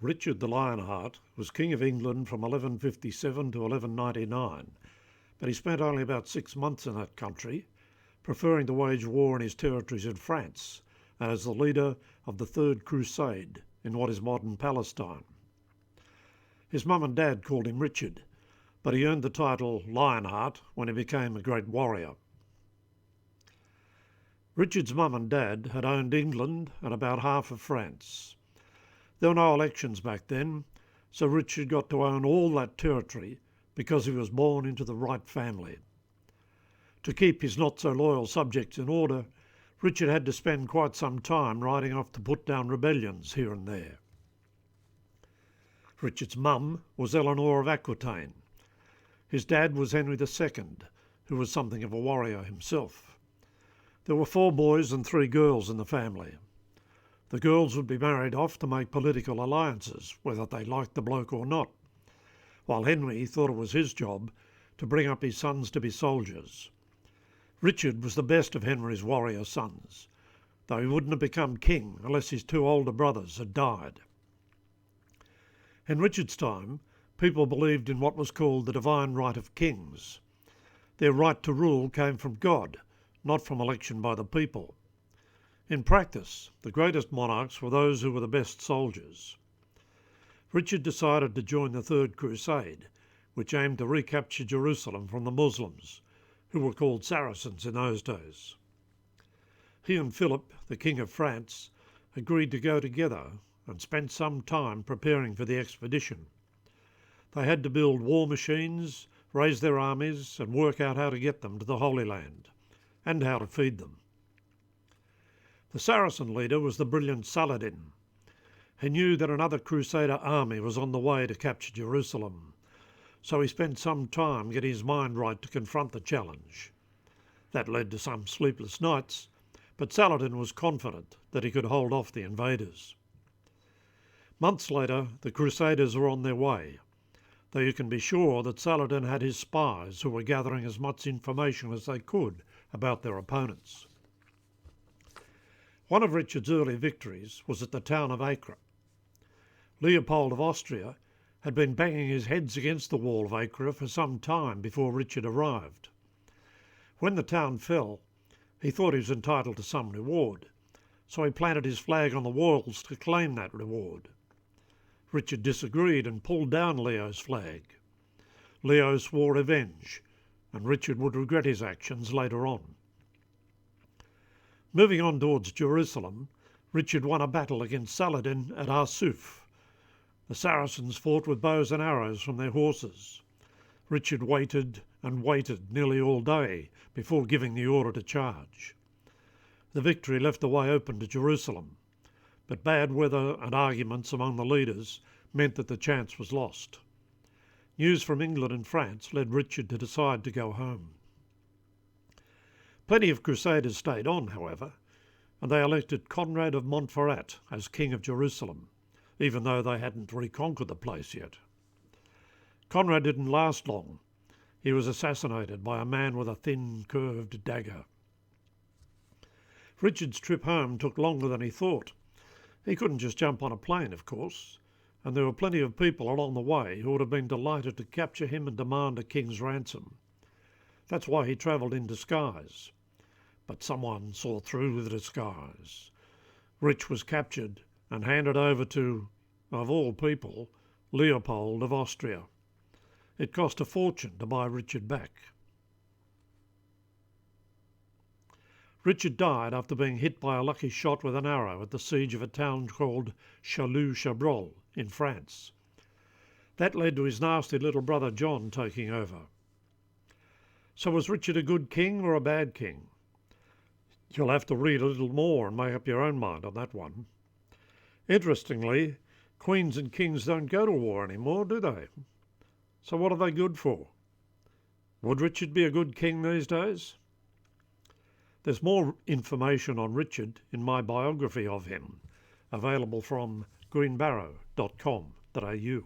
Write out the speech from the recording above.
Richard the Lionheart was King of England from 1157 to 1199, but he spent only about 6 months in that country, preferring to wage war in his territories in France and as the leader of the Third Crusade in what is modern Palestine. His mum and dad called him Richard, but he earned the title Lionheart when he became a great warrior. Richard's mum and dad had owned England and about half of France. There were no elections back then, so Richard got to own all that territory because he was born into the right family. To keep his not-so-loyal subjects in order, Richard had to spend quite some time riding off to put down rebellions here and there. Richard's mum was Eleanor of Aquitaine. His dad was Henry II, who was something of a warrior himself. There were 4 boys and 3 girls in the family. The girls would be married off to make political alliances, whether they liked the bloke or not, while Henry thought it was his job to bring up his sons to be soldiers. Richard was the best of Henry's warrior sons, though he wouldn't have become king unless his 2 older brothers had died. In Richard's time, people believed in what was called the divine right of kings. Their right to rule came from God, not from election by the people. In practice, the greatest monarchs were those who were the best soldiers. Richard decided to join the Third Crusade, which aimed to recapture Jerusalem from the Muslims, who were called Saracens in those days. He and Philip, the King of France, agreed to go together and spent some time preparing for the expedition. They had to build war machines, raise their armies, and work out how to get them to the Holy Land, and how to feed them. The Saracen leader was the brilliant Saladin. He knew that another Crusader army was on the way to capture Jerusalem, so he spent some time getting his mind right to confront the challenge. That led to some sleepless nights, but Saladin was confident that he could hold off the invaders. Months later, the Crusaders were on their way, though you can be sure that Saladin had his spies who were gathering as much information as they could about their opponents. One of Richard's early victories was at the town of Acre. Leopold of Austria had been banging his heads against the wall of Acre for some time before Richard arrived. When the town fell, he thought he was entitled to some reward, so he planted his flag on the walls to claim that reward. Richard disagreed and pulled down Leo's flag. Leo swore revenge, and Richard would regret his actions later on. Moving on towards Jerusalem, Richard won a battle against Saladin at Arsuf. The Saracens fought with bows and arrows from their horses. Richard waited and waited nearly all day before giving the order to charge. The victory left the way open to Jerusalem, but bad weather and arguments among the leaders meant that the chance was lost. News from England and France led Richard to decide to go home. Plenty of Crusaders stayed on, however, and they elected Conrad of Montferrat as King of Jerusalem, even though they hadn't reconquered the place yet. Conrad didn't last long. He was assassinated by a man with a thin, curved dagger. Richard's trip home took longer than he thought. He couldn't just jump on a plane, of course, and there were plenty of people along the way who would have been delighted to capture him and demand a king's ransom. That's why he travelled in disguise. But someone saw through the disguise. Rich was captured and handed over to, of all people, Leopold of Austria. It cost a fortune to buy Richard back. Richard died after being hit by a lucky shot with an arrow at the siege of a town called Chalus-Chabrol in France. That led to his nasty little brother John taking over. So was Richard a good king or a bad king? You'll have to read a little more and make up your own mind on that one. Interestingly, queens and kings don't go to war anymore, do they? So what are they good for? Would Richard be a good king these days? There's more information on Richard in my biography of him, available from greenbarrow.com.au.